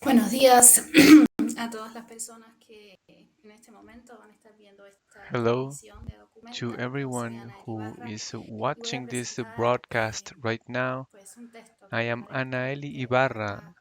Buenos días a todas las personas que en este momento van a estar viendo esta Hello transmisión de Documenta. to Yo soy everyone Anaeli who Ibarra is y voy a watching this presentar broadcast right now. pues un texto I que am preparé Anaeli Ibarra, para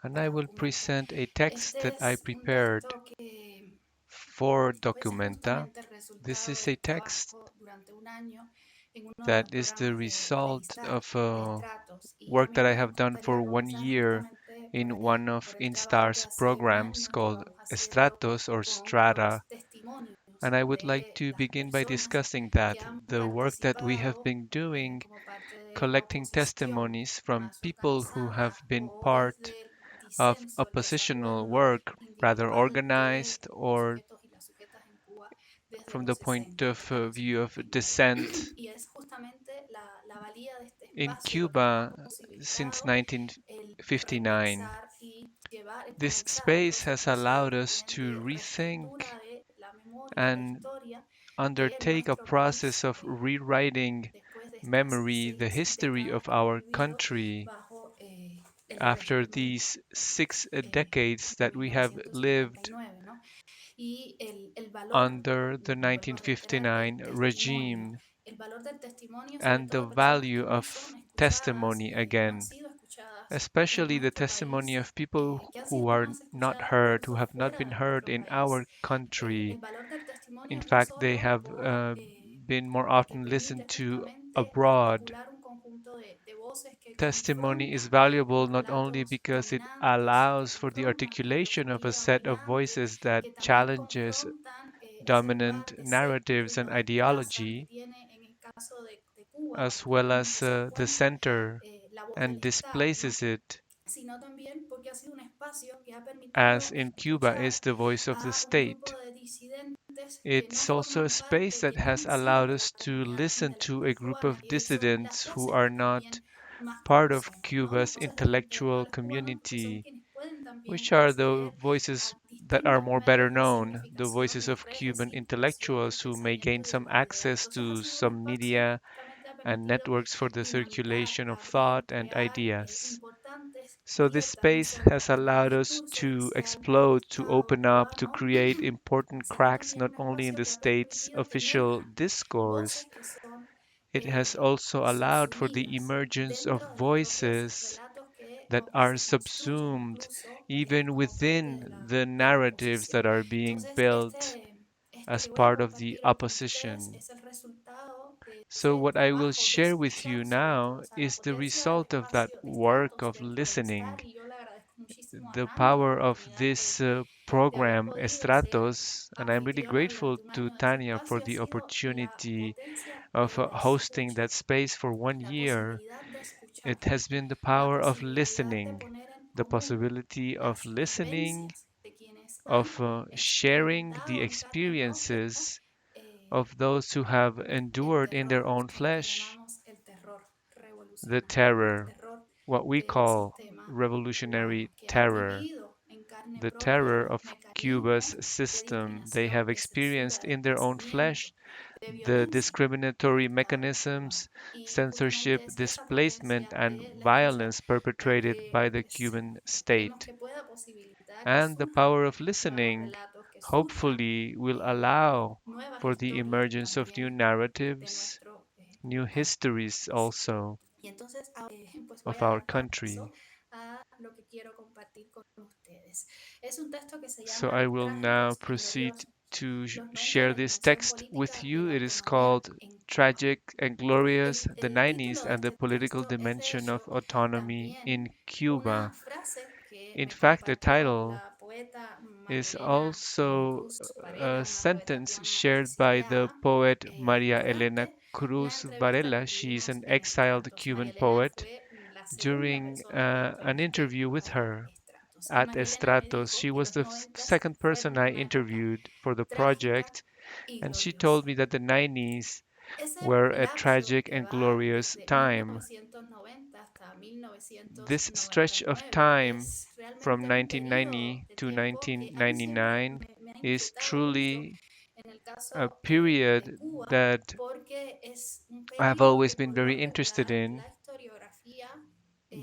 and I will Documenta. present a text Este that I es un prepared texto que for pues es documenta. justamente el This resultado is del a text trabajo durante un año en uno de los that is the programas de result INSTAR, of Estratos, y work that también I me have done for gustaría 1 year justamente in one of por el trabajo que INSTAR's hace un programs año called llevamos haciendo Stratos or con Strata. los testimonios And I would like de to las begin by personas discussing que that, han the work that we have participado been doing, como parte de collecting oposición testimonies from más people who have organizada been o part desde el of disenso, el oppositional desacuerdo work, rather individual de organized, los or sujetos y las sujetas en Cuba desde from los the point 60 of hasta los view of 89. dissent. Y es justamente la valía de este In espacio lo que nos ha Cuba, since posibilitado el 1959, repensar y llevar, this comenzar el space has proceso allowed de us también to de rethink reescritura de la memoria y la and historia de undertake a nuestro país process of rewriting después de estas memory, the 6 history décadas of que hemos our vivido country, bajo el after régimen these 6 decades de that we have lived 1959, ¿no? Y el valor, under the vuelvo a reiterar, 1959 del testimonio, regime el valor del testimonio, sobre and the todo de personas value que no son of escuchadas, testimony que no han again, sido escuchadas en especially the nuestro testimony país, of people que han who sido are más not escuchadas heard, who incluso have not fuera been de heard nuestro in país. our country. El valor del In testimonio no fact, they solo have por been more porque often permite listened to justamente abroad. articular un conjunto de voces que Testimony is confrontan valuable los not only relatos because it dominantes, que allows for the confrontan a la articulation of a filosofía set of dominante, voices that que también challenges confrontan ese dominant lugar de narratives and centro de plaza que ideology, tiene en el caso de Cuba, as well as donde se the encuentra center, la voz del and Estado, ¿no? displaces it, Sino también porque ha sido un espacio que ha as permitido in Cuba is escuchar the voice of the a un grupo state. de disidentes que no It's also a forman space parte, that que no has han sido allowed de la us to comunidad listen to a intelectual group cubana, of y son las dissidents who voces are que not también más part of conocemos, ¿no? Las Cuba's voces de los intellectual intelectuales cubanos, que son community, quienes pueden también which are the acceder voices a that are distintos more better medios de known, the significación voices y of redes Cuban circulación intellectuals who may gain precisamente de some la idea. access Entonces ha to sido un some espacio que media justamente ha and permitido networks for the dinamitar, circulation of abrir, thought and crear ideas. importantes So this grietas, no space solo has en el allowed us discurso to oficial del explode, to Estado open up, to cubano, create important sino cracks también not un only in espacio the que ha state's permitido tener official discourse, voces que son It has also allowed for the resumidas emergence of dentro de los propios voices relatos que that nos are constituyen subsumed incluso even como parte within the de la narratives oposición. that are being Entonces, built esto as que voy a part of the compartir hoy con ustedes opposition. es el resultado de So, ese what I will trabajo de share with you escuchar, sobre now todo, o sea, la is the potencia del result of that espacio, de este work datos of dentro de listening, INSTAR, y yo le agradezco muchísimo a the Nani la power of oportunidad this de haber program, podido enseñar Estratos, and I'm really anfitriona grateful durante un to año de este Tanya for espacio. Ha the sido la opportunity potencia of de la hosting that escucha, space for one la year. posibilidad de escuchar, It has been the la power of posibilidad de listening, poner en the común possibility of las listening, vivencias de quienes han of sharing the experimentado en carne propia experiences eh, of those who have el endured in terror, their own lo que flesh llamamos el terror the revolucionario, el terror, terror what we del call sistema revolutionary cubano, que han terror, vivido en carne the propia terror los of Cuba's mecanismos de system. They discriminación, have de censura, experienced de in their own desplazamiento, flesh de the violencia del discriminatory Estado cubano. mechanisms, Y censorship, justamente es esa displacement, potencia and de la escucha violence la perpetrated by que the pues, Cuban esperemos state. que pueda posibilitar que And the surjan power of nuevos listening relatos, que surjan hopefully will eh, allow nuevas for the historias emergence of new también de narratives, nuestro new histories país. also Y entonces, pues voy of a our dar paso country. a lo que quiero compartir con ustedes. Es un texto que se So llama I Los will now trágicos y proceed gloriosos, to los 90 de share la this dimensión text with política de you. la It is autonomía called en Cuba. Tragic and Glorious, the El 90s título de and the este Political texto es de Dimension of hecho Autonomy in también una Cuba. frase que In me fact, the compartió title la poeta María is Elena also Cruz a Varela, una poeta sentence cubana shared by the exiliada poet María Elena durante la Cruz entrevista que Varela. She is tuvimos an en exiled Estratos. María Cuban Elena poet. fue la segunda During persona que an entrevisté interview with para her Estratos. Y at María Elena me Estratos, dijo she que was los the noventas second person fueron I una época interviewed for the trágica project, y and she told gloriosa. me that the 90s Ese were a lapso tragic que and va glorious desde time. 1990 hasta This stretch of 1999 time es from realmente un periodo 1990 de to tiempo que a mí siempre 1999 me ha is inquietado mucho truly en el a caso de period Cuba, that porque es un I've periodo always que been podría very interested revelar in la historiografía,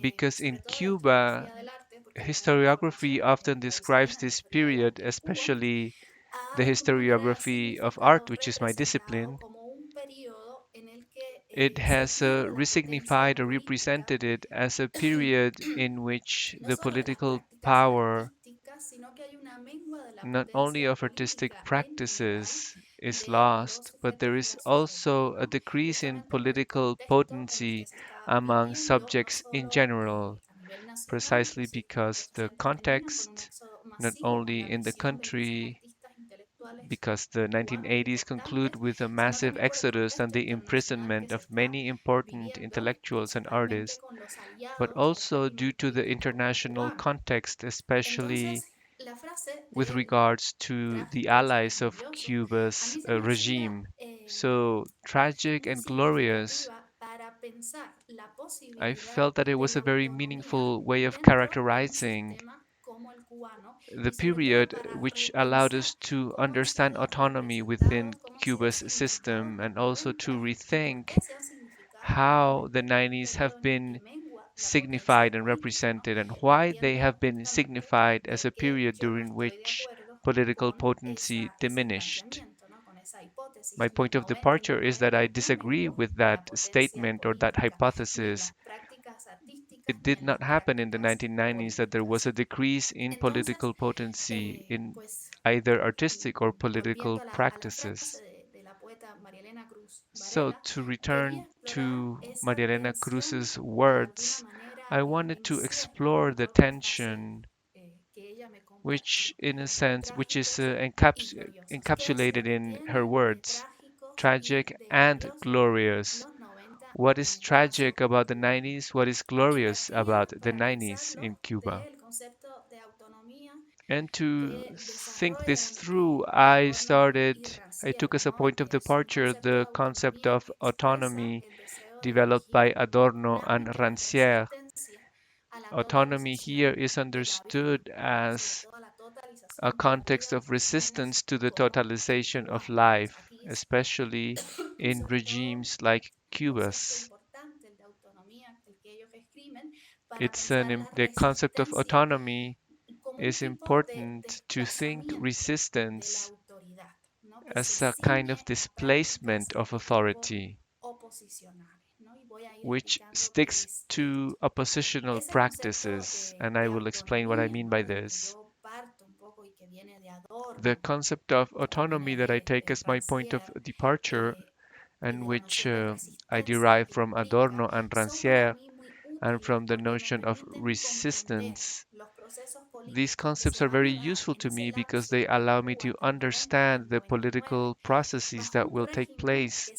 because in sobre todo la Cuba, historiografía del arte, porque yo tengo historiography formación often tradicional describes en la this historia del period, arte en Cuba, especially ha the de alguna manera historiography of art, significado, which is my representado discipline. como un periodo en el que It se has pierde la potencia resignified or política, represented it as a period in which no the solo de las political prácticas power, artísticas, sino que hay una mengua de la not only potencia of artistic política en general practices, is de lost, los but there sujetos de is la sociedad, also a ¿no? decrease in Justamente por el political contexto en el que potency se está among viviendo, no subjects in solo general, a nivel nacional, precisely los because the recientes fenómenos con un context, éxodo not masivo con only la in the visión de muchos country, artistas intelectuales because the cubanos 1980s conclude importantes, with a sino massive también por el exodus and contexto the internacional que imprisonment se of está many important viviendo, intellectuals and principalmente artists, con los but aliados del also due régimen to the político international cubano. context, especially Entonces, la frase with de regards to the trágicos y allies of gloriosos a Cuba's mí se me hacía regime. So tragic muy and glorious, significativa para pensar la I posibilidad felt that it de was la a very autonomía meaningful way of dentro de un characterizing sistema como el cubano, the y sobre todo period para which allowed repensar us to cómo ha understand sido autonomy within representado, cómo ha sido Cuba's cimentado system en los and also 90 to y por rethink qué se han significado how the justamente como un 90s have periodo en el que been mengua la potencia signified and política, ¿no? represented and why they Partiendo have been justamente signified as de a que period yo no during estoy de which acuerdo political con potency ese diminished. planteamiento, ¿no? Con esa hipótesis My del point of 90 y departure los is that 90 I en disagree menguo with de la that potencia statement or that política ni en hypothesis. las prácticas artísticas It ni did en las not happen in the prácticas 1990s that there was políticas. a decrease in Entonces, political potency in pues either artistic or political volviendo a la frase practices. de la poeta María Elena Cruz So, Varela, to quería return explorar to esa María Elena tensión Cruz's que de alguna words, manera I wanted to discerne explore la the propia frase tension que ella me which, compartió. in a Los sense, which is trágicos y gloriosos. ¿Qué es lo encapsulated que in her tiene de words, trágicos y tragic de and gloriosos glorious. los 90 What en is el tragic caso about the cubano? 90s? What is Y glorious partía about the para 90s in pensarlo Cuba? del concepto de autonomía And to que think this desarrollan through, Adorno y I took Ranciere, as a ¿no? point of Es un departure concepto de the concept autonomía of que expresa autonomy el deseo de developed by dirigir Adorno and una Ranciere. resistencia a la Autonomy here totalización is de la vida, understood ¿no? Sobre as todo a la a totalización de la context vida of en regímenes resistance to the como el totalization of cubano. life, Aquí especially in sobre todo regimes like un concepto Cuba's. importante, el de autonomía, el que ellos escriben para It's pensar la the concept of resistencia autonomy como un is tipo de important to think desplazamiento de la resistance autoridad, ¿no? Que se as a kind of ciñe a prácticas displacement of de tipo authority. which sticks to oppositional practices, and I will explain what I mean by this. The concept of autonomy that I take as my point of departure, and which I derive from Adorno and Ranciere, and from the notion of resistance. These concepts are very useful to me because they allow me to understand the political processes that will take place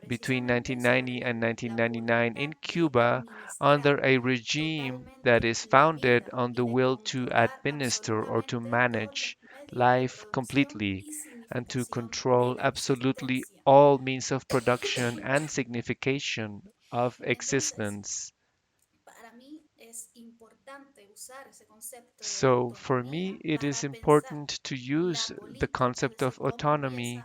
between 1990 and 1999 in Cuba under a regime that is founded on the will to administer or to manage life completely and to control absolutely all means of production and signification of existence. So, for me, it is important to use the concept of autonomy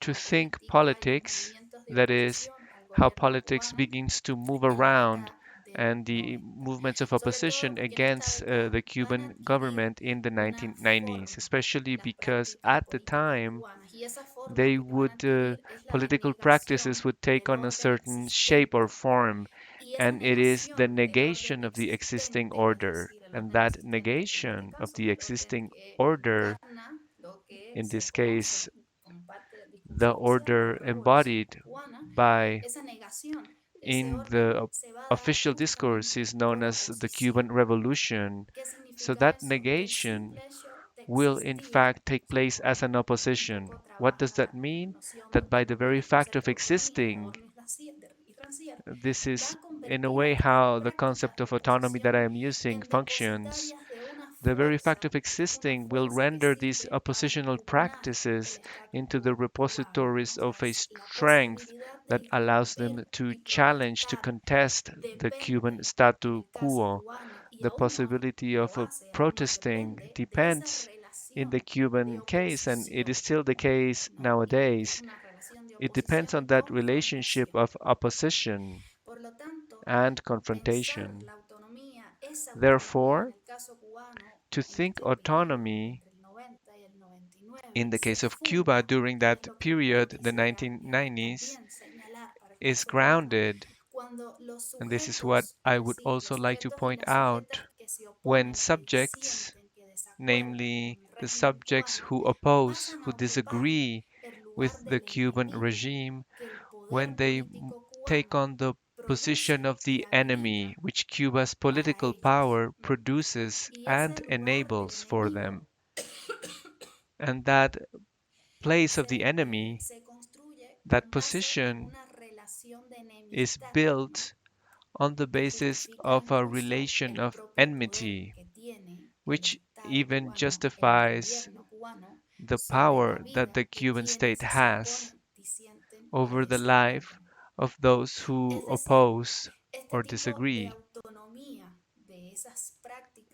to think politics, that is, how politics begins to move around and the movements of opposition against the Cuban government in the 1990s, especially because at the time they would political practices would take on a certain shape or form, and it is the negation of the existing order, and that negation of the existing order, in this case the order embodied by in the official discourse is known as the Cuban Revolution. So that negation will in fact take place as an opposition. What does that mean? That by the very fact of existing, this is in a way how the concept of autonomy that I am using functions. The very fact of existing will render these oppositional practices into the repositories of a strength that allows them to challenge, to contest the Cuban statu quo. The possibility of protesting depends, in the Cuban case, and it is still the case nowadays, it depends on that relationship of opposition and confrontation. Therefore, to think autonomy in the case of Cuba during that period, the 1990s, is grounded, and this is what I would also like to point out, when subjects, namely the subjects who oppose, who disagree with the Cuban regime, when they take on the position of the enemy, which Cuba's political power produces and enables for them. And that place of the enemy, that position is built on the basis of a relation of enmity, which even justifies the power that the Cuban state has over the life of those who oppose or disagree.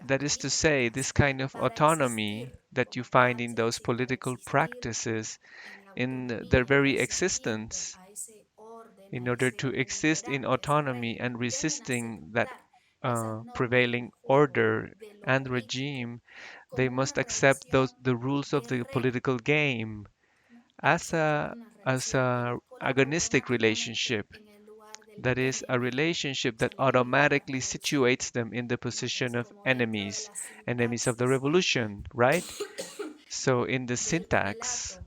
That is to say, this kind of autonomy that you find in those political practices, in their very existence, in order to exist in autonomy and resisting that prevailing order and regime, they must accept the rules of the political game as a agonistic relationship. That is a relationship that automatically situates them in the position of enemies, enemies of the revolution, right? So in the syntax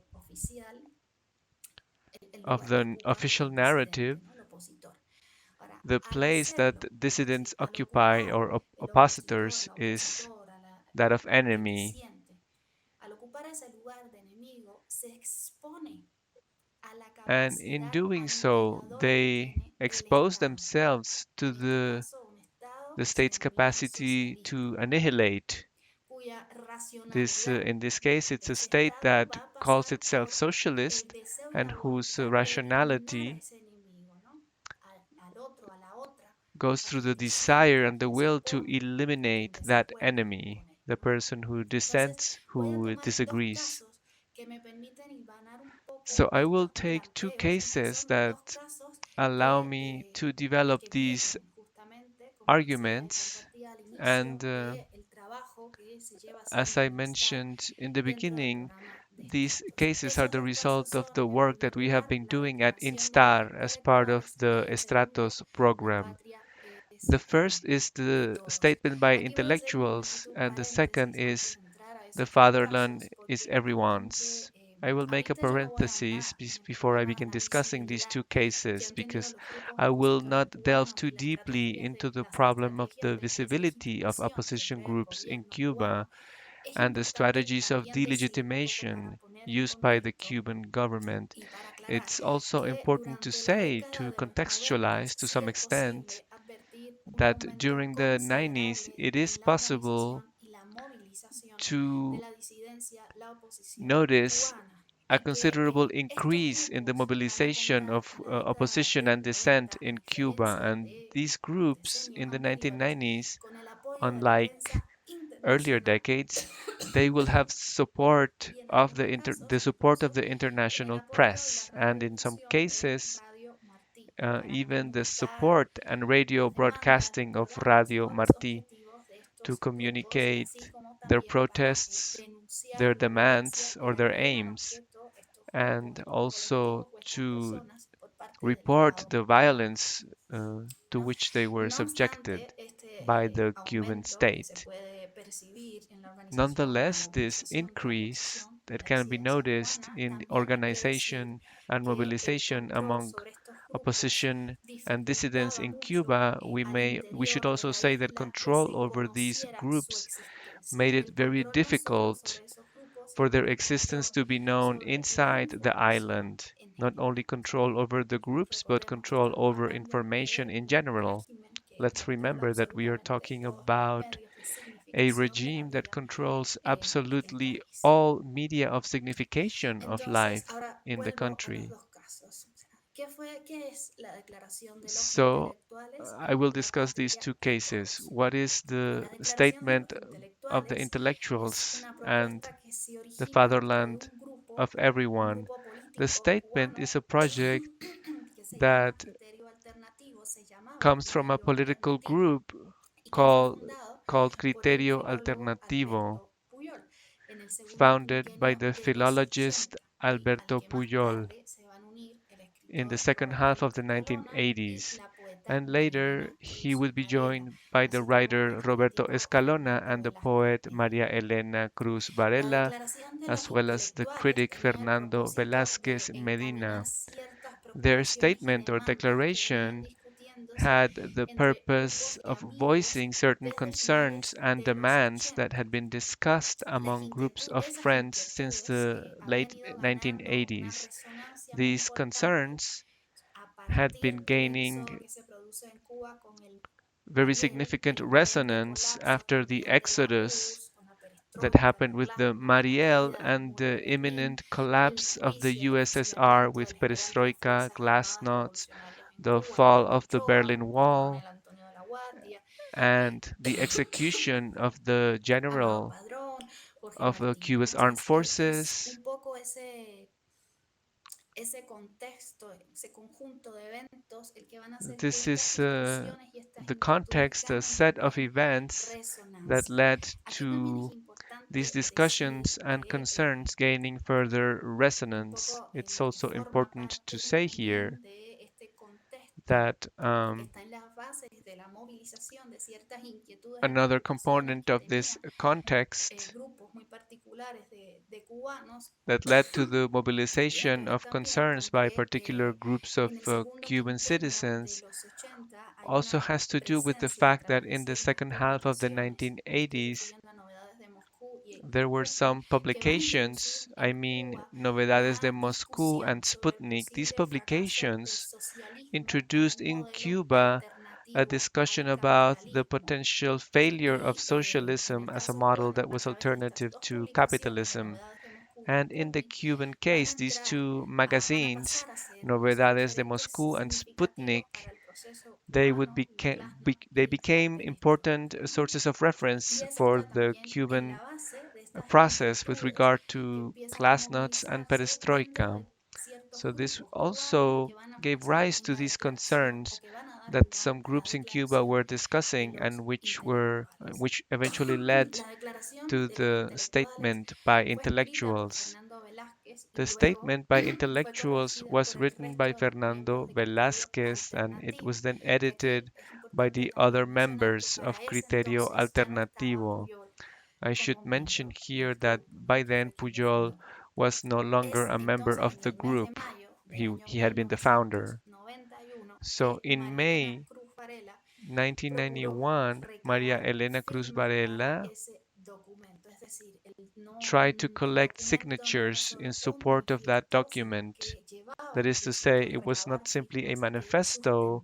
of the official narrative, the place that dissidents occupy or oppositors is that of enemy. And in doing so, they expose themselves to the state's capacity to annihilate. This, in this case, it's a state that calls itself socialist and whose rationality goes through the desire and the will to eliminate that enemy, the person who dissents, who disagrees. So I will take two cases that allow me to develop these arguments. And as I mentioned in the beginning, These cases are the result of the work that we have been doing at INSTAR as part of the Estratos program. The first is the statement by intellectuals, and the second is the fatherland is everyone's. I will make a parenthesis before I begin discussing these two cases because I will not delve too deeply into the problem of the visibility of opposition groups in Cuba and the strategies of delegitimation used by the Cuban government. It's also important to say, to contextualize to some extent, that during the 90s it is possible to notice a considerable increase in the mobilization of opposition and dissent in Cuba. And these groups in the 1990s, unlike earlier decades, they will have support of the support of the international press, and in some cases, even the support and radio broadcasting of Radio Martí to communicate their protests, their demands, or their aims, and also to report the violence to which they were subjected by the Cuban state. Nonetheless, this increase that can be noticed in the organization and mobilization among opposition and dissidents in Cuba, we should also say that control over these groups made it very difficult for their existence to be known inside the island. Not only control over the groups, but control over information in general. Let's remember that we are talking about a regime that controls absolutely all media of signification of life in the country. So I will discuss these two cases. What is the statement of the intellectuals and the fatherland of everyone? The statement is a project that comes from a political group called Criterio Alternativo, founded by the philologist Alberto Pujol in the second half of the 1980s, and later he would be joined by the writer Roberto Escalona and the poet María Elena Cruz Varela, as well as the critic Fernando Velázquez Medina. Their statement or declaration had the purpose of voicing certain concerns and demands that had been discussed among groups of friends since the late 1980s. These concerns had been gaining very significant resonance after the exodus that happened with the Mariel and the imminent collapse of the USSR with perestroika, glasnost, the fall of the Berlin Wall, and the execution of the general of Cuba's armed forces. This is the context, a set of events that led to these discussions and concerns gaining further resonance. It's also important to say here that another component of this context that led to the mobilization of concerns by particular groups of Cuban citizens also has to do with the fact that in the second half of the 1980s, there were some publications, I mean, Novedades de Moscú and Sputnik. These publications introduced in Cuba a discussion about the potential failure of socialism as a model that was alternative to capitalism. And in the Cuban case, these two magazines, Novedades de Moscú and Sputnik, they became important sources of reference for the Cuban process with regard to glasnost and perestroika. So this also gave rise to these concerns that some groups in Cuba were discussing and which eventually led to the statement by intellectuals. The statement by intellectuals was written by Fernando Velázquez and it was then edited by the other members of Criterio Alternativo. I should mention here that by then Pujol was no longer a member of the group. He had been the founder. So in May 1991, María Elena Cruz Varela tried to collect signatures in support of that document. That is to say, it was not simply a manifesto.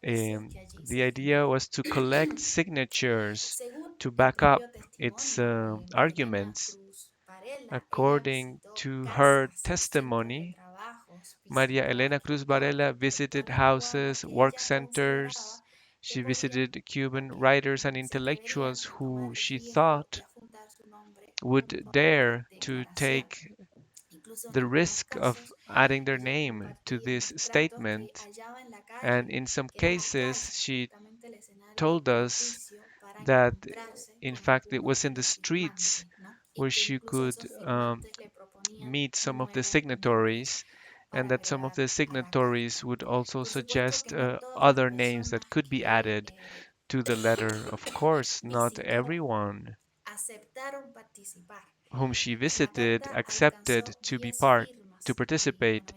The idea was to collect signatures to back up its arguments. According to her testimony, María Elena Cruz Varela visited houses, work centers. She visited Cuban writers and intellectuals who she thought would dare to take the risk of adding their name to this statement. And in some cases, she told us that in fact it was in the streets where she could meet some of the signatories, and that some of the signatories would also suggest other names that could be added to the letter. Of course, not everyone whom she visited accepted to participate.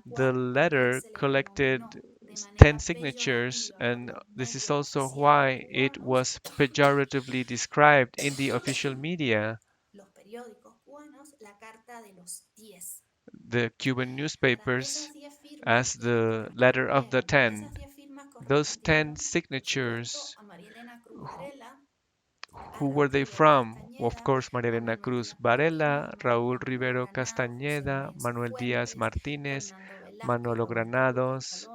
The letter collected 10 signatures, and this is also why it was pejoratively described in the official media. The Cuban newspapers as the letter of the 10. Those 10 signatures, who were they from? Of course, María Elena Cruz Varela, Raúl Rivero Castañeda, Manuel Díaz Martínez, Manolo Granados,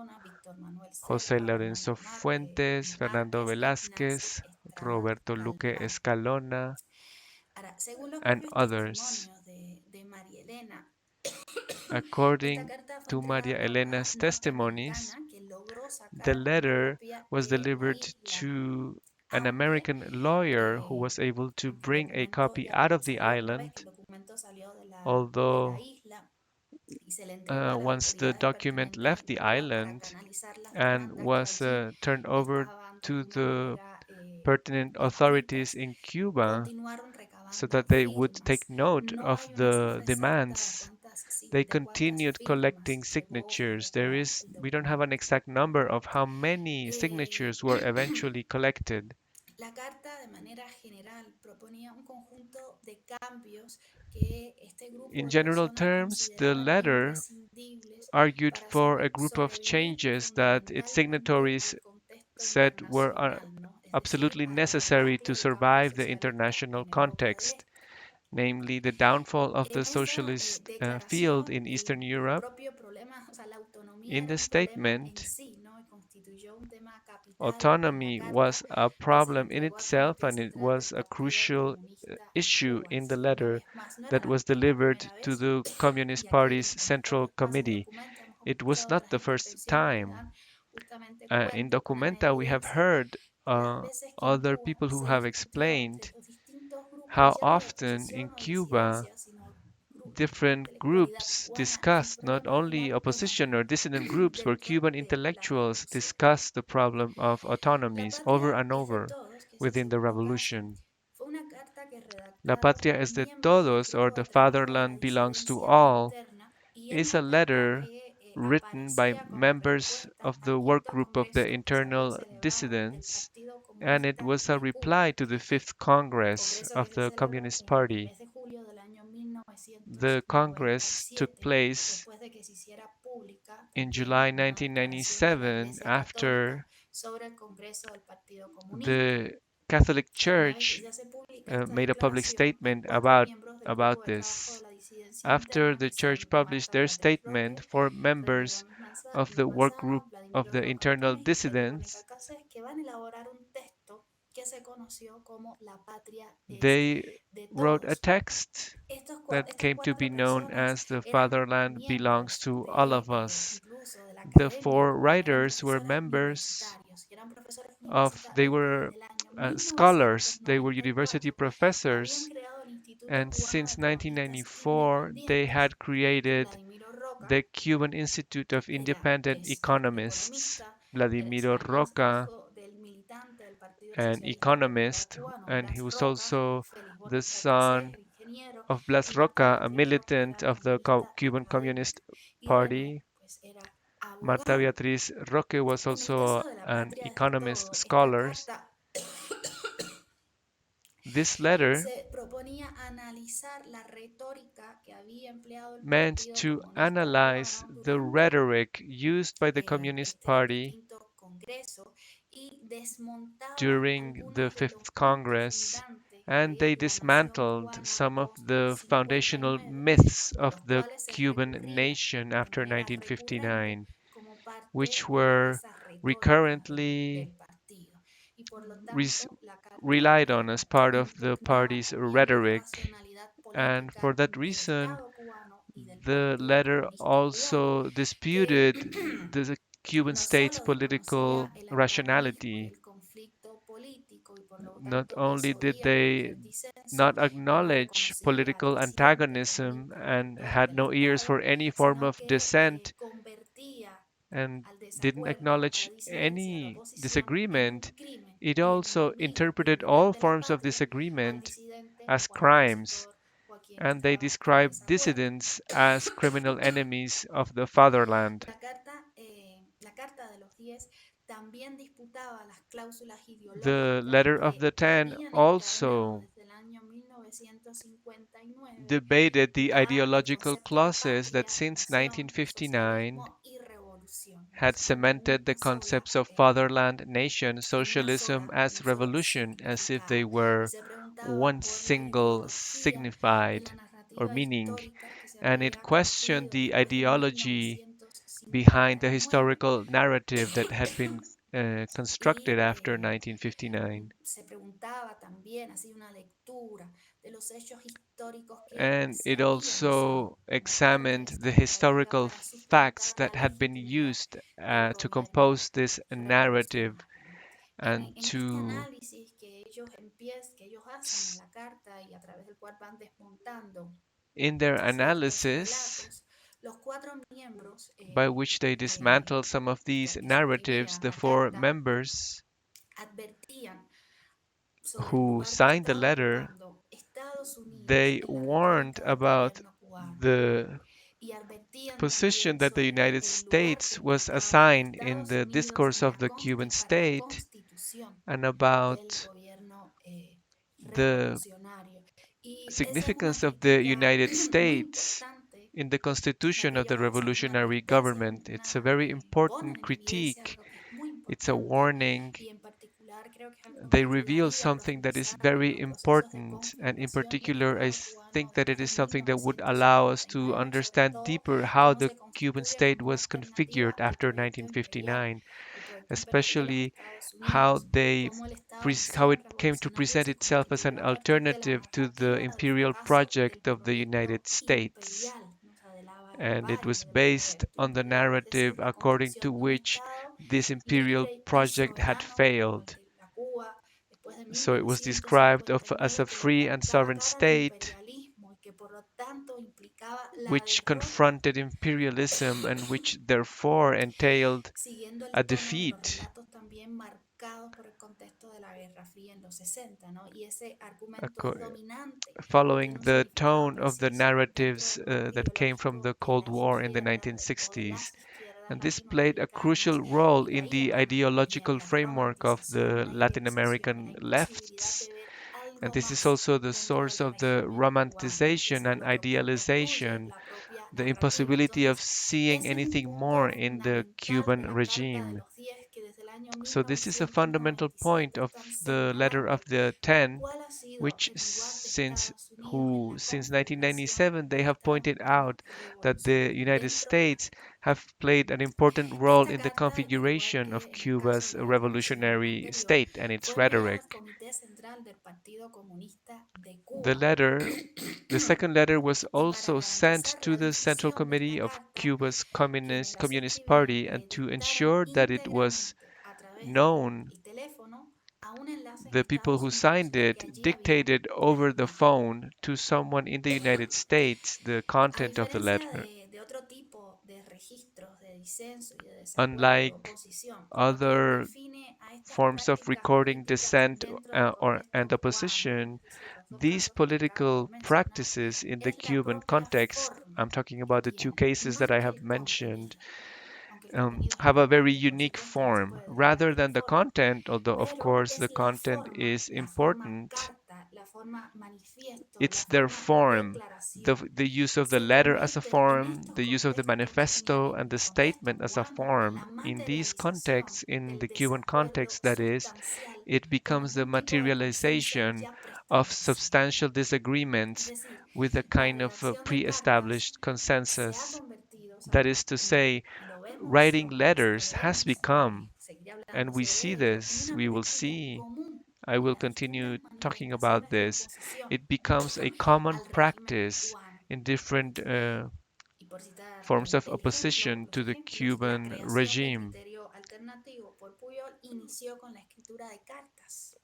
José Lorenzo Fuentes, Fernando Velázquez, Roberto Luque Escalona, and others. According to María Elena's testimonies, the letter was delivered to an American lawyer who was able to bring a copy out of the island, although once the document left the island and was turned over to the pertinent authorities in Cuba so that they would take note of the demands. They continued collecting signatures. We don't have an exact number of how many signatures were eventually collected. La carta, de manera general, proponía un conjunto de cambios que este grupo In de general personas terms, the consideraba letter imprescindibles argued para for a group of sobrevivir changes that its fundamentalmente en signatories el contexto said were internacional, ¿no? Es decir, absolutely para la necessary to muerte de la survive the oficialidad international en Europa del context, Este. namely the downfall of En the esa socialist field declaración, in Eastern el Europe. propio problema, o sea, la autonomía In era the un problema en statement, sí, ¿no? Y constituyó un tema capital en la autonomy carta was a que se le problem in entregó a itself and conocer it tras el was a Partido crucial Comunista en issue Cuba. in Es the decir, letter no that era was la delivered primera to vez, the Communist ya que Party's Central en base al Committee. documento hemos It was escuchado not otras the first intervenciones que time. dan justamente In cuenta, ponen en Documenta, we have evidencia heard las veces que en other Cuba people who se have discutió explained entre los distintos grupos, how ya no de often in oposición o Cuba disidencia, sino different intelectualidad groups cubana, en discussed, pro not de only hablar opposition or dissident groups, del but rol Cuban de la intellectuals revolución. discussed the problem of La autonomies over patria and es de over todos, que es el within the segundo caso, revolution. fue una carta que La redactada patria por es de miembros del todos, or grupo the alternativo de la fatherland belongs to disidencia all, interna y era is a una carta letter que written by aparecía como members respuesta of al the work quinto group of the congreso que se había internal celebrado del dissidents, Partido and it Comunista was a de Cuba, reply to the Fifth Congress congreso que of se the celebró Communist en el Party. mes de julio del año The Congress took 1997, place después de que se hiciera pública in también July una declaración de la 1997 Iglesia after Católica sobre el Congreso del Partido Comunista. the Catholic O sea, una vez que Church ya se publica esta made a public declaración, statement cuatro miembros del about Grupo de Trabajo de this. la Disidencia After Interna, the que son church published Marta their Pérez statement, Flores, four René members Gómez of the work group Marsá, of Vladimiro the Rojas internal Martínez y Verónica dissidents, Cáceres, que van a elaborar un texto que se conoció como La patria es they de wrote a todos. text that Estas came to cuatro be known personas as the eran fatherland belongs miembros to all de, of us. incluso de la The Academia four Cubana, eran writers were profesores members universitarios, y eran profesores they universitarios were desde el año scholars, they were 1994, university que habían professors creado el And Instituto since Cubano de Cronistas 1994, they Independientes, had created Vladimiro Roca the Cuban Institute of era Independent pues Economists. economista, Vladimiro se llama Roca, hijo del militante del Partido an Socialista Popular economist, Cubano, and he Blas was Roca, also Félix the Bautista son Cáceres, ingeniero, of Blas y Roca, Marta a Beatriz Roca militant era of the comunista Cuban anarquista. Communist Y Remo Party. pues era Marta abogado. Beatriz Roque was En el caso also de la an patria de economist todo, esta scholar. carta This letter se proponía analizar la retórica que había empleado el meant Partido to Comunista analyze Cubano the durante rhetoric used by the Communist este Party distinto congreso y desmontaba during the algunos de los Fifth mitos Congress, fundantes and de they la nación dismantled cubana some of post the foundational 59, myths por of los the cuales se Cuban recurría nation de after manera recurrente 1959, como parte which de were esa retórica recurrently del partido. Y por lo res- tanto, la carta relied on as part of the impugnaba party's también la rhetoric. racionalidad And for política that del reason, Estado cubano y del the Partido letter Comunista Cubano, also que disputed the Cuban no state's solo political desconocía el antagonismo rationality. del conflicto político y por lo Not tanto only did desoía they cualquier disenso not y no acknowledge reconocía la political disidente como un antagonism integrante and real had del no ears Estado, for any form sino of que dissent convertía and al didn't desacuerdo, a la acknowledge disidencia, a la any oposición en un disagreement, crimen it y en also enemigo interpreted all individual de la forms of patria al disagreement disidente as o al crimes, opositor o a quien and they estaba en described desacuerdo. dissidents as criminal enemies of the fatherland. La Carta de los 10 también disputaba las cláusulas The ideológicas letter of que the Ten habían encadenado also desde el año 1959 debated the el ideological concepto de clauses that patria, since nación, 1959 socialismo y revolución, had como cemented the una sola concepts of fatherland, nation, socialism as sola revolution, as if they significado. Y were se preguntaba one por la single ideología y signified la or narrativa meaning, histórica que se and it había questioned construido the después de ideology behind the 1959 historical narrative that had been constructed y after 1959. se preguntaba también, así una lectura de los hechos históricos que And se it habían also usado como parte de examined esta the narrativa historical para facts sustentar la that had been legitimidad used del to gobierno compose this frente a los narrative demás, ¿no? and En este to análisis que ellos hacen en la carta y a través del cual van desmontando in their ciertos analysis, relatos, los cuatro miembros by which they dismantle some of these que narratives, suscribían the la four carta members advertían sobre el who lugar que signed the estaba letter, ocupando Estados Unidos they en la warned retórica del about gobierno cubano the y advertían position también that the sobre United el lugar States que was ocupaba assigned in Estados the Unidos discourse en of la the Cuban para la state constitución and del about gobierno the revolucionario. Y ese es una significance of the crítica United muy States importante in the la constitution que of ellos the hacen, una revolutionary advertencia, government. It's a very ponen important en evidencia critique. algo que es muy It's a importante warning. y en particular creo que es algo que They reveal ayudaría a something that is profundizar very los procesos de important, and in configuración del particular, I Estado cubano think that it is después de something that would allow us to 1959, sobre understand todo deeper how cómo the se Cuban configura state como una was alternativa configured al after proyecto imperial, 1959, el proyecto imperial de los especially Estados how Unidos, they cómo el how it Estado-nación came to revolucionario present se itself as an configuró a partir de la alternative to the narrativa del imperial fracaso del project of the United proyecto States. imperial, ¿no? O sea, de la And it was barbarie del based proyecto on the imperial, es narrative decir, la according to construcción de un which Estado this imperial libre y project had soberano como el failed. de la Cuba después de So it was described as 1959, a que le free and plantaba sovereign cara al state imperialismo y que por lo tanto implicaba la which derrota, confronted imperialism and which therefore entailed siguiendo a el tono de los defeat. relatos también marcados por el contexto de la Guerra Fría en los 60, ¿no? Y ese argumento es Acco- dominante y Following tiene un the significado tone of the preciso dentro narratives del bloque that came from ideológico the de Cold la War in the izquierda o de 1960s. las izquierdas And this played a latinoamericanas crucial role y de in ahí the también ideological la framework of the romantización, la Latin idealización y American la imposibilidad lefts. de ver And algo this is más also the dentro source del of the régimen cubano, ¿no? Que romanticization ese and bloque destruye idealization, la propia the narrativa. impossibility of Entonces, seeing ese es un anything punto more in the fundamental de Cuban la Carta de regime. los 10 que desde el año So this is a fundamental point 1997 of están the letter of señalando the Ten, cuál ha sido which el lugar de Estados Unidos en la since configuración 1997 they del have Estado pointed cubano out that the revolucionario United dentro de la States have played an important role esta in the carta, igual configuration of que en el caso Cuba's de la comisión revolutionary anterior, state and its fue enviada al rhetoric. Comité Central del Partido Comunista de The Cuba. letter, the second letter was Y para also sent garantizar to la the Central difusión de esta Committee of carta, Cuba's quienes las Communist Party escribían and le to dictaron ensure that it was íntegramente a través known del teléfono a un enlace the people Estados who Unidos, signed y it allí habían dictated over the plasmado. phone to someone in the United States the A content of the diferencia letter. de otro tipo de registros de disenso y de desacuerdo o Unlike oposición, lo que other define a estas forms of prácticas recording políticas dissent dentro del and contexto cubano, opposition, es decir, los dos these casos que acabo de political mencionar, practices in the es la Cuban propia context, I'm forma talking que about the two tienen, cases that más I que have el mentioned, contenido, aunque el contenido es have a very importante, por unique supuesto, y se form. puede Rather destacar la than the forma, content, although of pero course es the content is la forma important, carta, la forma manifiesto, it's la their forma form. declaración. The use of the Se letter as a convierten en form, estos the use of the contextos y en manifesto, el and the contexto statement as a cubano, form. la In these materialización contexts, in del the Cuban desacuerdo context, that is, sustancial it con becomes the algún tipo de consenso materialization ya of preestablecido. substantial Es disagreements decir, with a la kind of redacción de cartas pre-established se ha consensus. convertido, That ¿saben? is to say, Y lo vemos, writing lo vamos a letters ver has y become, seguiré hablando and we sobre see ello, en this, una we will práctica see, común I en will las continue distintas talking about manifestaciones de this, oposición it becomes a common al régimen practice cubano. in different Y por citar forms of el ejemplo, opposition los to the ejemplos, la Cuban creación de regime. criterio alternativo por Puyol inició con la escritura de cartas.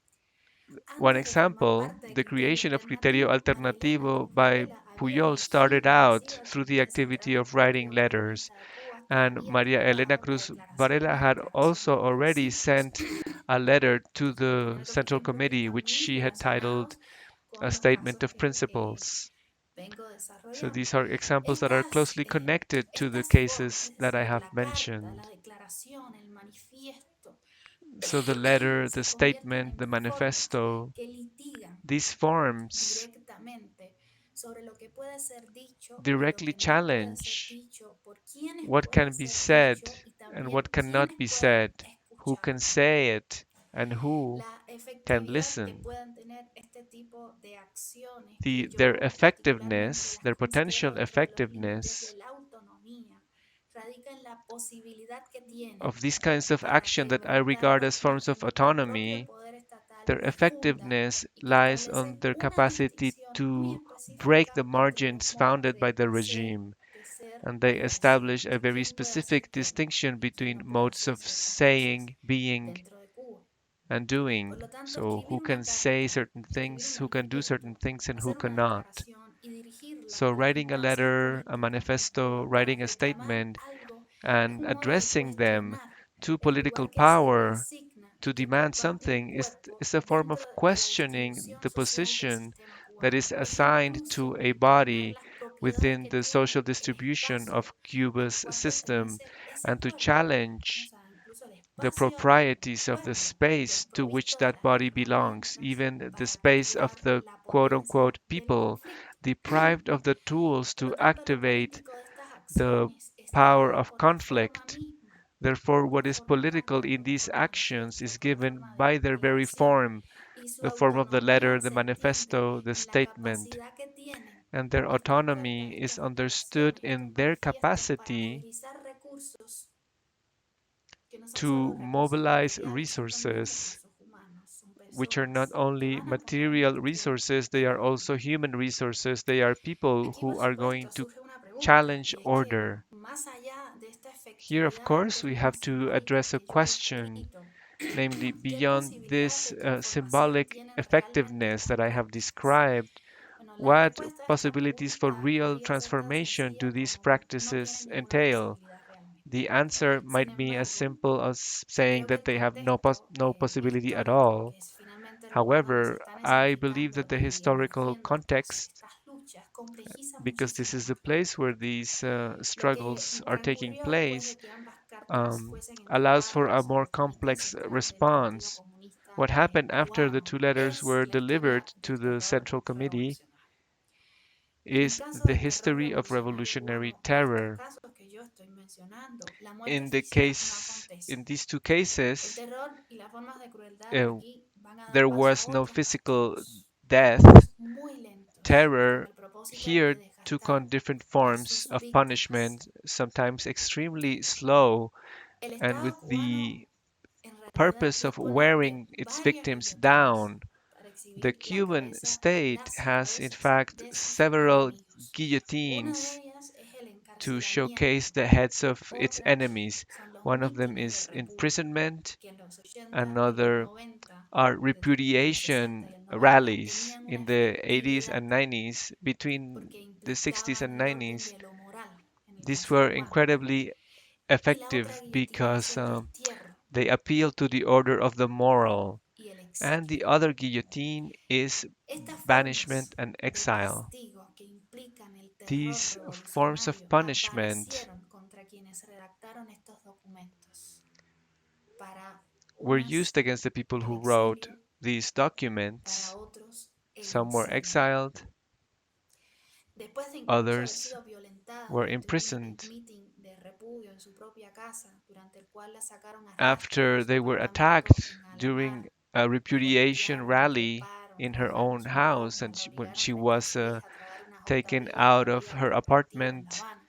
One Antes de formar example, parte de the criterio creation of Criterio alternativo, María Elena Alternativo Cruz by Varela había Puyol started out dirigido al through the presidente activity of Daniel writing Ortega, letters, comunista de Cuba, que and había María Elena preparado la Cruz declaración Varela de had also declaraciones de already principios. sent a letter to the Tienen otros Central ejemplos que Committee, están which muy she had titled relacionados a con los Statement casos of que Principles. vengo So these desarrollando. are examples that are Estas, closely eh, connected to the estas formas, cases es that I decir, have la carta, la mentioned. declaración, el manifiesto, So the letter, the se convierten statement, en the formas manifesto, que litigan these forms directamente sobre lo que puede ser dicho y lo directly que no puede ser challenge dicho, por quienes what puede can be ser said dicho y and también what cannot quienes be pueden said, who can escucharlo. say it and who La can efectividad que listen. puedan tener este tipo de acciones que Their yo particularmente effectiveness, las their potential considero desde los límites effectiveness de la autonomía radica en la posibilidad que tienen of these kinds of para action that I regard quebrantarlo as forms of mediante que el propio autonomy, poder estatal their difunda effectiveness y que lies on establecen their una capacity distinción muy to break the específica entre los margins modos founded by the regime, de ser and they y verse. establish a very ¿Quién puede hacer specific qué? distinction ¿Y quién between no puede modes hacer of ciertas cosas saying, being, dentro de Cuba? and Por doing. lo tanto, So, who escribir can una say carta, certain escribir things, un who can do certain manifiesto, things, and who hacer una cannot. declaración y dirigirla So, a las writing a instancias letter, a políticas manifesto, para writing a reclamar statement, algo es and un modo de addressing them cuestionar to el political lugar que se le power asigna to y que demand comparte el something cuerpo is a form dentro of de la questioning distribución the social del position sistema that cubano. is Es assigned to incluso a determinar body las propiedades within que the social tiene el distribution of espacio al Cuba's cual system pertenece ese and to cuerpo. O challenge sea, incluso el the espacio del proprieties of the cuerpo space to which desprovisto de that las body belongs, herramientas even the para space of capturar the la quote potencia unquote del people conflicto. deprived of the tools Por to lo tanto, lo activate político de estas the acciones está power dado of por la forma conflict. misma, Therefore, por what la is forma political carta, in por la these forma actions manifiesto, is por la given forma by their very declaración. form, Y su the form of the autonomía letter, the se entiende manifesto, the en la statement, capacidad que tienen and their de autonomy concretar is estas understood declaraciones, estos in their manifiestos, para capacity movilizar recursos que no son solo to recursos mobilize materiales, son también resources, recursos humanos, son which are not personas que only van a acompañar material esta acción resources, they are ciudadana. also human resources. They are people Aquí, who por are going supuesto, to surge una pregunta challenge y es que order. más allá de esta Here, of efectividad course, we desde lo have to simbólico address a que yo he question, descrito, namely, ¿qué beyond posibilidades this de transformación symbolic tienen realmente effectiveness estas that I have prácticas? described. Bueno, la What respuesta a esta possibilities for pregunta real podría ser tan transformation do sencilla these como no tienen practices ninguna entail? posibilidad realmente. The answer Sin might be as embargo, simple as saying creo que that el they have contexto no possibility at histórico, all. que es finalmente el lugar donde se However, están I believe escenificando that the y historical emergiendo context, estas luchas, complejiza because this muchísimo is the las place cosas. where these Lo que struggles are taking transcurrió después place, de que ambas cartas fuesen allows for a entregadas a more los comités complex centrales del Partido response. Comunista What happened after the Cubano two letters es were la historia delivered to del the terror Central Committee revolucionario. En el is caso the del terror history of revolucionario revolutionary cubano, en estos terror. casos que yo estoy mencionando, la muerte In the ficticia no case, acontece. in these two El cases, terror y las formas de crueldad uh, aquí van a dar there paso a was no otros physical castigos, death. castigos muy lentos, con Terror el propósito de here took desgastar on different a forms sus of víctimas. punishment, sometimes extremely slow, El and with Estado cubano the en realidad purpose of dispone de wearing its varias victims guillotinas down. para The exhibir la Cuban cabeza, state las y has, in cabezas fact, de sus several enemigos. Una de guillotines ellas es el to encarcelamiento, showcase the heads of its otras enemies. son los One of them mítines de is república, imprisonment, que en los 80 y los another 90 are del 60 repudiation y el 90 rallies tenían una in the 80s efectividad and 90s. Between porque the 60s and implicaban el orden 90s, de lo moral en el these caso were cubano. incredibly Y la otra effective guillotina es because el destierro they appeal to the order of the moral. y el And the exilio. other guillotine is Estas banishment formas and de exile. castigo que implican el terror These forms of revolucionario punishment aparecieron contra quienes redactaron estos documentos. Para were unas, used against the people el who wrote exilio; these para documents. otros, el Some were incendio. exiled, Después de incluso haber others sido violentada were durante un imprisoned. meeting de repudio en su propia casa, durante el cual la sacaron a rastras de After su they were apartamento attacked en during Alamar, a la repudiation golpearon, la rally treparon, in la her dejaron own sin house, ropa, and la when obligaron she a was recosirse a tragar una gota taken viva out cada of día que her repartía en La apartment, Habana.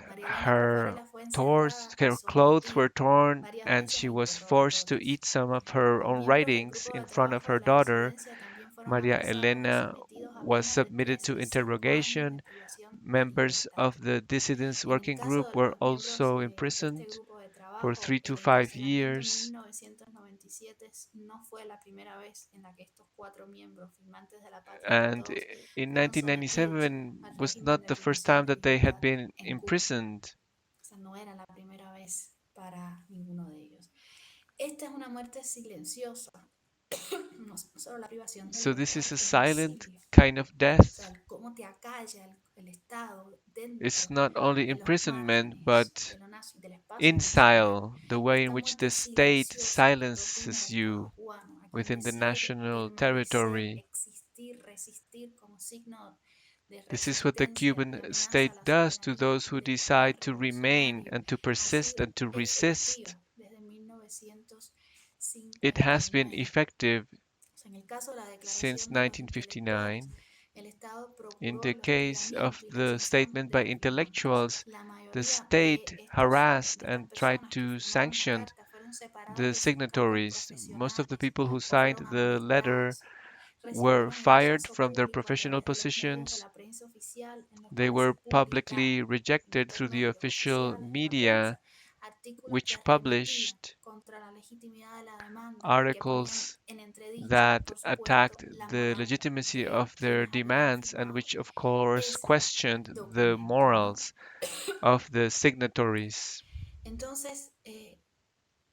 María Elena Cruz her Varela fue encerrada a her clothes were sometía torn, varias and veces she a was forced to interrogatorios. eat some of her Los own miembros del writings grupo in de front of trabajo her de la daughter. disidencia también fueron María apresados y Elena sometidos a was penas de submitted 3 to y 5 años de interrogation. privación de Members libertad. of the dissidents En el working caso group de were los miembros also de este imprisoned grupo de for trabajo, 3 to el 5 encarcelamiento en years. 1997 no fue la primera vez en la que estos 4 miembros firmantes de la patria de And todos in fueron sometidos 1997 al was régimen not de the first represión time that they had militar been en Cuba. imprisoned. O sea, no era la primera vez para ninguno de ellos. Esta es una muerte silenciosa, no solo la privación de So this libertad, is a es el silent exilio. kind of O sea, death. cómo te acalla el Estado It's dentro not only de los imprisonment, márgenes but del espacio nacional. exile, the way in Esta which muerte the state silenciosa que propina silences el Estado you cubano a within the conducir, national permanecer, territory. existir, resistir como signo de This is what the resistencia y Cuban amenaza a state la does to soberanía those who del poder decide to remain revolucionario and to ha persist sido and to resist. efectiva desde It has been 1959. effective O sea, en el caso de la since declaración de los intelectuales, 1959. el Estado In procuró the el case of hostigamiento y la the extinción statement de by los firmantes. intellectuals, La the mayoría state harassed de estas and tried personas que to firmaron la sanction carta fueron separados the de sus cargos signatories. Most of the profesionales people who o signed fueron the letter amonestados. were Recibieron el fired rechazo from their público a professional través de los medios de positions. la prensa oficial, en los They cuales se were publicaban publicly en rejected estos through the medios official oficiales de la media, prensa artículos que which arremetían published contra la legitimidad de la demanda y que ponían articles en entredicho, that por supuesto, attacked la the moral legitimacy de of their quienes habían demands and firmado which, of course, ese questioned the documento, ¿no? morals of the signatories. Entonces,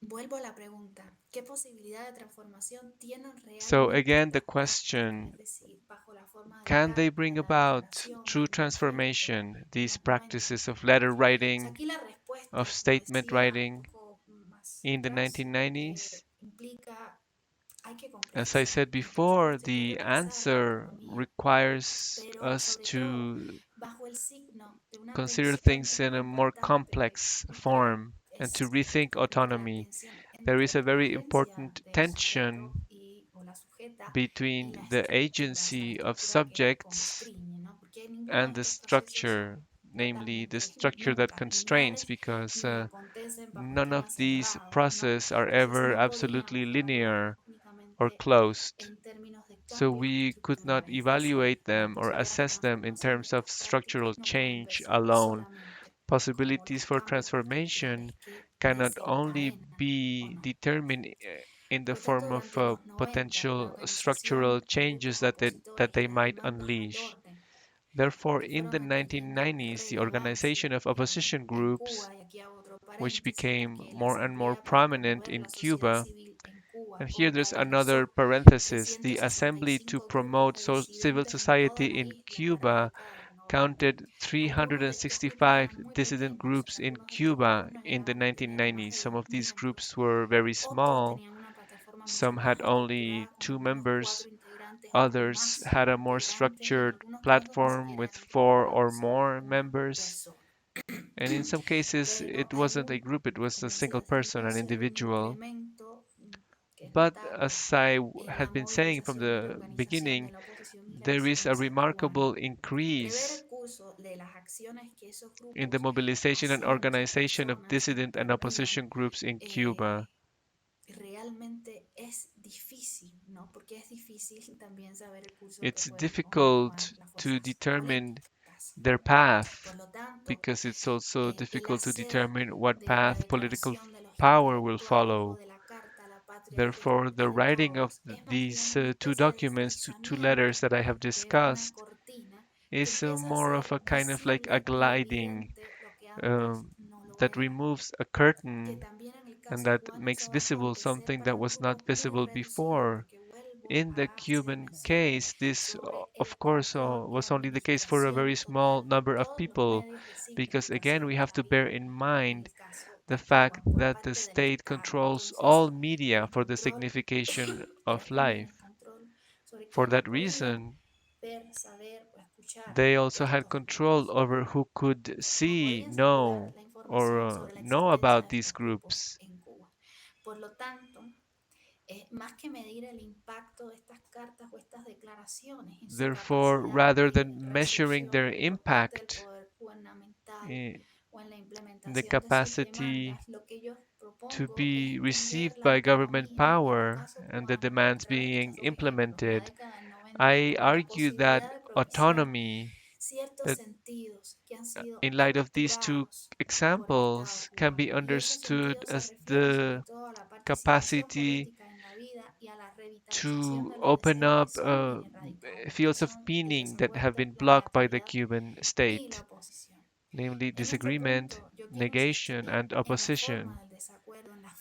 vuelvo a la pregunta, ¿qué posibilidad de transformación tienen So, realmente again, the estas prácticas? Es question, decir, bajo la forma de can they carta, bring de la about declaración, true del manifiesto, transformation, del these documento. practices of letter O sea, writing, aquí la of respuesta, como statement decía un writing poco más in the atrás, 1990s? implica, hay que As I complejizar said mucho, o sea, before, esto hay que the repensar la answer autonomía, requires pero us sobre todo to bajo el signo de una consider tensión things in muy a more importante que complex creo form and to es rethink la autonomy. tensión There is entre a la very agencia important del sujeto tension o la sujeta y la between the estructura, o sea, la agency of estructura que subjects constriñe, ¿no? Porque ninguno de and the estos procesos structure, son namely the totalmente structure that lineales constrains, because ni acontecen bajo none of esquemas these cerrados, ¿no? processes are Entonces ever no absolutely podríamos evaluarlos linear or únicamente closed. en términos de So cambios we could not estructurales, es decir, evaluate las them or posibilidades de assess them in transformación de terms of estas prácticas structural no pueden change verse alone. solamente como los Possibilities for cambios estructurales transformation que cannot only desencadenan o be no. determined in the Por tanto, form of durante los 90, la potential structural organización de changes las that opositoras y they las might demandas al unleash. orden Therefore, que in the fueron adquiriendo 1990s, the organization relevancia of opposition en groups, Cuba, y aquí hago otro which paréntesis became porque la more and more Asamblea para prominent promover in la sociedad Cuba, civil en Cuba, and here o there's para another eso parenthesis, the Assembly to 365 grupos promote de civil disidentes en toda society la in isla para la Cuba década del 90. counted Algunos de estos grupos 365 eran muy dissident pequeños, groups in algunos de estos Cuba grupos no in the llegaban a tener más 1990s. de Some 2 of these miembros. groups were very Otros small, tenían una plataforma mucho some más had only estructurada, con al two menos 4 members, integrantes o others más had a more integrantes, y en structured algunos casos ni platform siquiera with eran grupos, four eran or solo more una members. persona. And in some cases, Pero it wasn't a aún, group, it was a como decía, single desde person, an entonces un individual. incremento que es But notable as I en la had been saying from movilización y la the organización de beginning, la oposición y la there is a disidencia cubana. remarkable Prever increase el curso de las acciones que esos in the grupos mobilization and hacían, las organization of personas dissident and emprendían, opposition groups in Cuba. eh, realmente es difícil, ¿no? Porque es difícil también saber el curso que It's pueden o no difficult tomar las to fuerzas determine políticas. their path Por lo tanto, because it's also el difficult to hacer determine what de la path political declaración de los power will intelectuales o follow. de la carta a la Therefore, the writing of these two documents, two letters that I have discussed, is more of a kind of like a gliding um, that removes a curtain and that makes visible something that was not visible before. In the Cuban case, this, of course, was only the case for a very small number of people, because again, we have to bear in mind the fact that the state controls all media for the signification of life. For that reason, they also had control over who could see, know, or know about these groups. Therefore, rather than measuring their impact in the capacity to be received by government power and the demands being implemented, I argue that autonomy, that in light of these two examples, can be understood as the capacity to open up fields of meaning that have been blocked by the Cuban state, namely disagreement, negation, and opposition.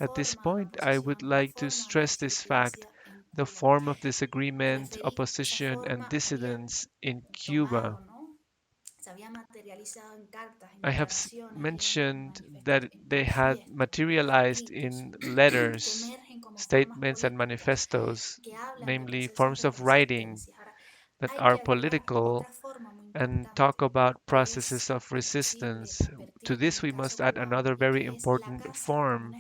At this point, I would like to stress this fact: the form of disagreement, opposition, and dissidence in Cuba. I have mentioned that they had materialized in letters, statements, and manifestos, namely forms of writing that are political and talk about processes of resistance. To this, we must add another very important form,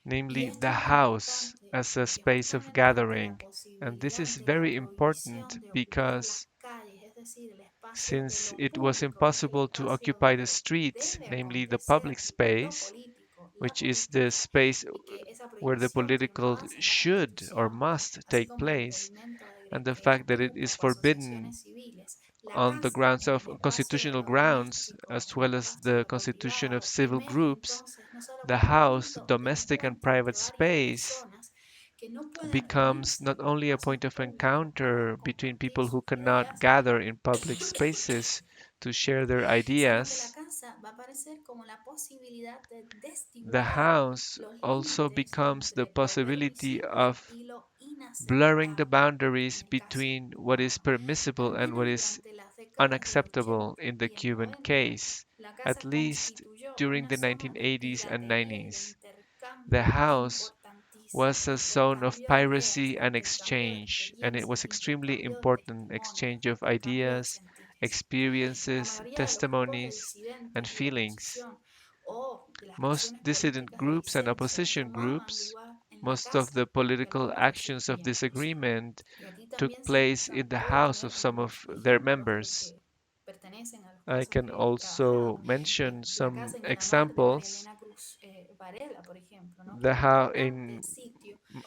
namely the house as a space of gathering. And this is very important because since it was impossible to occupy the streets, namely the public space, which is the space where the political should or must take place, and the fact that it is forbidden on the grounds of constitutional grounds, as well as the constitution of civil groups, the house, the domestic and private space, becomes not only a point of encounter between people who cannot gather in public spaces to share their ideas, the house also becomes the possibility of blurring the boundaries between what is permissible and what is unacceptable in the Cuban case, at least during the 1980s and 90s. The house was a zone of piracy and exchange, and it was extremely important exchange of ideas, experiences, testimonies, and feelings. Most dissident groups and opposition groups, most of the political actions of disagreement took place in the house of some of their members. I can also mention some examples. The how in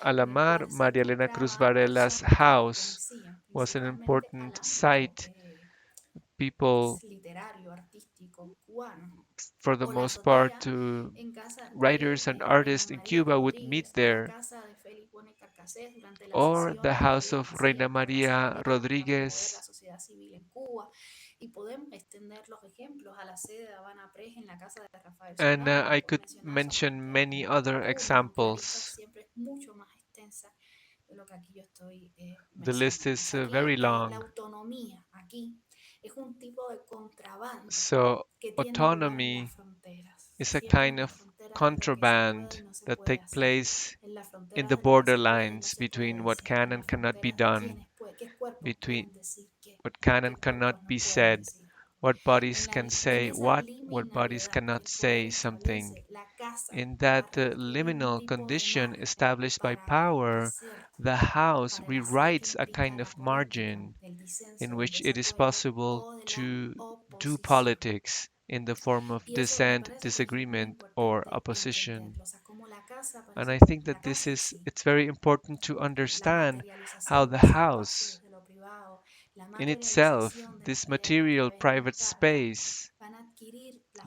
Alamar, María Elena Cruz Varela's house was an important site. People, for the most part, writers and artists in Cuba would meet there. Or the house of Reina María Rodríguez. And I could mention many other examples. The list is very long. So, autonomy is a kind of contraband that takes place in the borderlines between what can and cannot be done, between what can and cannot be said, what bodies can say what bodies cannot say something. In that liminal condition established by power, the House rewrites a kind of margin in which it is possible to do politics in the form of dissent, disagreement, or opposition. And I think that it's very important to understand how the House in itself, this material private space,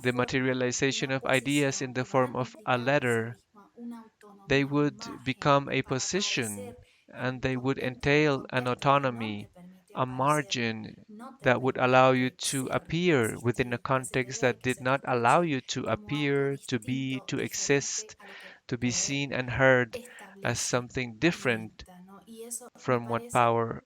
the materialization of ideas in the form of a letter, they una would imagen become a para position aparecer and en they would el entail an contexto que no te autonomy, permitió a aparecer, margin no te that would allow you permite to ser lo que appear within a exististe. Ese context deber that que did se te not allow establece you to como algo appear, to be, distinto, to diferente exist, a lo que el to be poder seen and heard as establece something y different dicta, ¿no? Y eso me from what parece power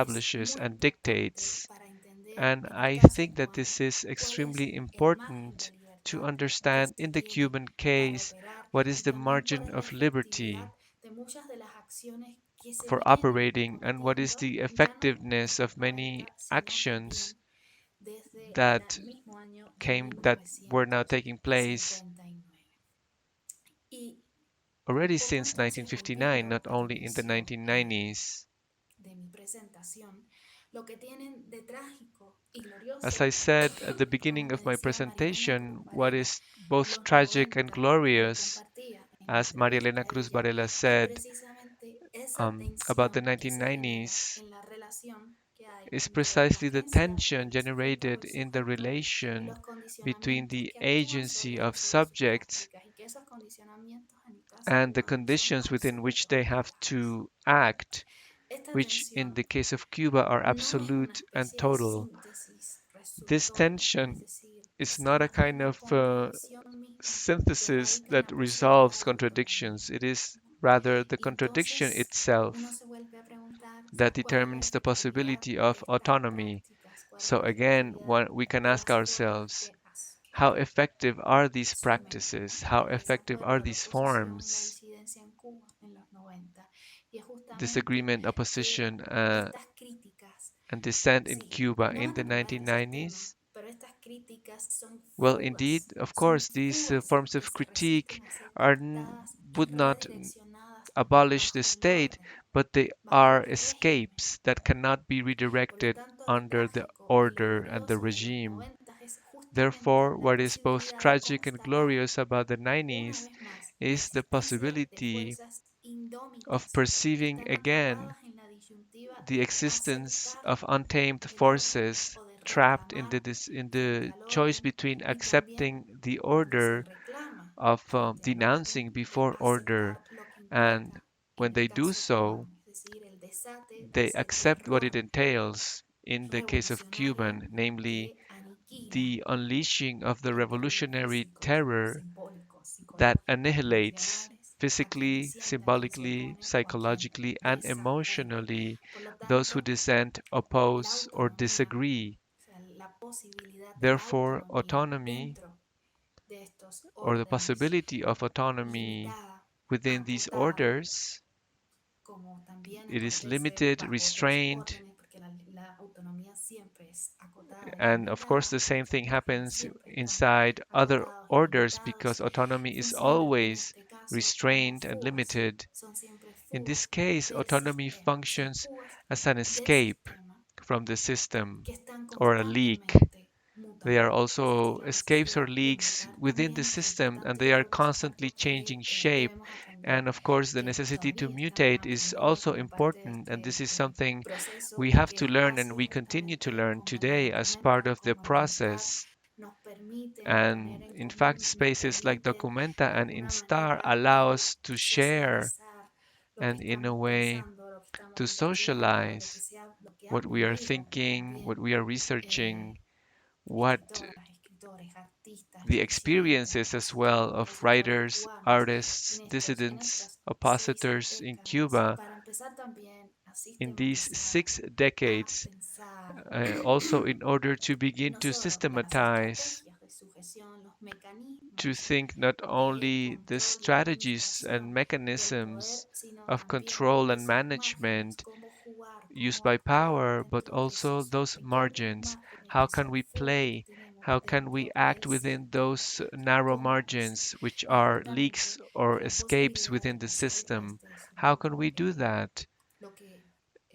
que es establishes muy and importante dictates. para entender And en el I caso think that cubano this is cuál es extremely el margen de important to libertad que understand se in the tiene Cuban para case operar what is y the también cuál margin es la of efectividad liberty de muchas de las acciones que se for vinieron operating and what is cometiendo the ya no effectiveness desde of los many 90, sino actions también desde el that mismo año de that were now taking place 1959. Y already un poco since entonces 1959, volviendo not a tu only in the mención 1990s. de mi presentación, lo que tienen de trágico y As I glorioso, said at the como beginning me of my decía María Elena presentation, Cruz what Varela, is both los tragic and 90 y lo glorious, compartía en la as María entrevista Elena a Cruz ella, Varela es said, precisamente esa about the tensión que se genera 1990s, en la relación que hay is entre la precisely the agencia tension del sujeto o generated el in the sujeto y relation los between condicionamientos the que actúan agency sobre of eso de sus subjects prácticas y que esos condicionamientos en el caso and the cubano son conditions within which they absolutamente have claves. to act, Esta which in tensión the case of Cuba are no es una absolute and especie de total. síntesis This resolutoria, es tension decir, is es not a más bien kind la of comprensión misma que synthesis radica en that la posibilidad resolves de la autonomía, contradictions. It is ¿no? rather the Y contradiction entonces uno itself se vuelve a preguntar that cuál es la determines the efectividad possibility de of estas autonomy. prácticas, cuál es So la again, efectividad we can de ask las formas ourselves, que how effective are these asumen practices? How el effective are desarrollo, la these oposición y la forms? disidencia en Cuba en los 90. Y es justamente Disagreement, que opposition, estas críticas, and dissent in sí, Cuba no in van a the negar el sistema, 1990s? pero estas críticas Well, indeed, of course, these forms que of se critique resisten a ser are dictadas y would not redireccionadas abolish the bajo el state, orden, but they bajo are el régimen. escapes that cannot be Por lo redirected tanto, lo under the trágico y lo order and the glorioso de los regime. 90 es justamente Therefore, la what is both posibilidad de tragic and constatar glorious about the una 90s vez más la is the existencia de possibility fuerzas of indómitas que perceiving están again atrapadas en la disyuntiva the de existence aceptar of untamed el orden forces o de trapped in reclamar in frente the al choice orden between y también accepting the cuando se order reclama of frente al orden denouncing de before order, aceptar lo que and implica when en el they do caso so, cubano, es decir, el desate de they ese accept what it terror entails in the case of revolucionario Cuban, namely que aniquila the unleashing of the en términos revolutionary físicos, terror simbólicos, that psicológicos, annihilates emocionales a quienes physically, sientan que se symbolically, oponen o a quienes psychologically, and desacuerdan. emotionally Por lo those who tanto, dissent, la oppose, or autonomía, disagree. o sea, la posibilidad de la Therefore, autonomía autonomy dentro de estos or the órdenes possibility of autonomy limitada, within these acotada, orders, como también it is acontece limited, bajo otros restrained, órdenes, porque la autonomía siempre es acotada y and of course limitada, the same los thing órdenes happens siempre están inside other acotados y orders limitados, because autonomy is funcionan en always este caso como restrained and fugas, limited. son siempre In this fugas case, del autonomy sistema, son functions fugas as an del escape sistema from the system que están or a leak. constantemente They are mutando. Es decir, also la escapes or necesidad de leaks mutar within the también es system, and importante they y are creo que es constantly algo changing que shape. debemos aprender And of course, the de la necessity to historia y también mutate is aprenderla also como parte de important, and this este is something proceso we y have que to en learn and base we continue to justamente learn como la today as part documenta of the como el INSTAR process. nos permiten poner And en in fact, común y nos spaces like permiten Documenta de and alguna INSTAR manera allow us to share socializar lo que and in a estamos way pensando, lo que estamos to investigando, socialize lo que what han we are vivido thinking, what también we are researching, what escritoras, escritores, artistas, the estudiantes, experiences as well of opositores writers, cubanos artists, en dissidents, estas seis oppositors in décadas Cuba para empezar también a in these sistematizar, six a decades, pensar, also in order to begin no to solo las systematize, estrategias de sujeción, los to mecanismos think not de only the control y strategies administración and del poder, mechanisms sino of también control and esos márgenes, management cómo jugar, used cómo by actuar power, but dentro de also esos those pequeños margins. márgenes, How de can esos we fugas que play? tenemos How can we dentro act del within sistema, those narrow cómo es margins, which are leaks directamente or que la escapes posibilidad within de the que se dé system? este es How can we do that? lo que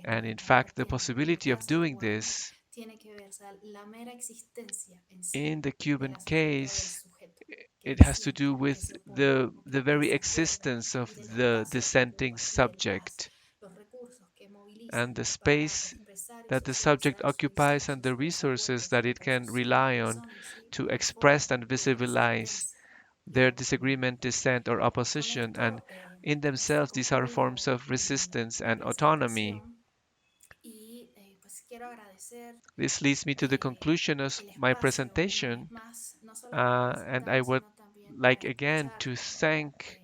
And in estamos fact, the compartiendo. En el possibility of caso doing cubano this tiene que ver, o sea, la mera existencia en sí in the del Cuban asunto del case, sujeto que it has to do disiente, que with se opone, ¿no? the que very desacuerda existence of y del the espacio que dissenting ocupa y subject los recursos que moviliza and the para space expresar y that the subject socializar occupies sus and the resources desacuerdos, that que it por eso can son, rely on son en sí to una forma express and de visualize resistencia their disagreement, dissent, or opposition, Con and esto in themselves, these are forms concluyo of resistance mi and autonomy. presentación y pues quiero agradecer This leads me to the conclusion of el my espacio una presentation, vez más, no solo para and I presentar, would sino también like para again escuchar, to thank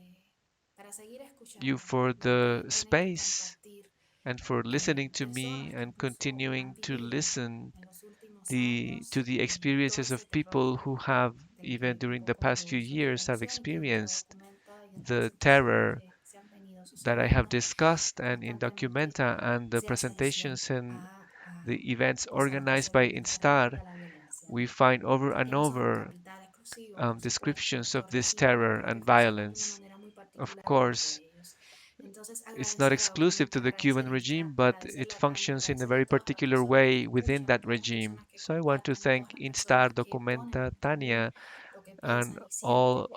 para seguir you escuchando for lo que the ellos tienen que space compartir and for listening to me personas que and incluso continuing han to vivido listen en los últimos años to the todo experiences ese of terror people who have, even del during grupo the past few cuando surgió years, have Ranciere y ahora experienced documenta y en todas las the situaciones terror que se han venido that I have sucediendo discussed, and in constantemente documenta and the se hace alusión presentations and a the events pues a lo que organized se by vive alrededor INSTAR, de la violencia, we ¿no? find over and Que no son over capital exclusivo, por supuesto, descriptions of estos this regímenes, terror porque and funcionan de una violence. manera muy Of particular dentro course, de ellos. Entonces, it's not agradecer a exclusive to Documenta, the Cuban agradecer a regime, INSTAR, but it agradecerle a Tania, functions in a agradecerle a very todas las particular personas que way within escuchan, that todas las regime. personas que So I want to comparten, thank todas las INSTAR, personas que ponen Documenta, también Tania, lo que and piensan y sienten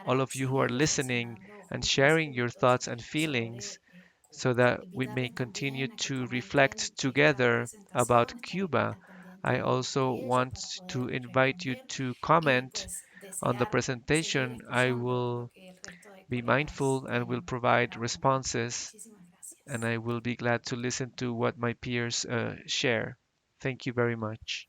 all para of you who are seguir listening reflexionando and juntas, sharing your juntos thoughts and feelings sobre so Cuba. that we may Invitarles continue también a que to comenten reflect la together about presentación, estaré Cuba. al pendiente I also de ello want para to poder invite you responder to y comment pues on the desear seguir presentation. I escuchando lo will que el resto de be colegas mindful and will tienen provide para opinar. responses, Muchísimas and gracias. I will be glad to listen to what my peers share. Thank you very much.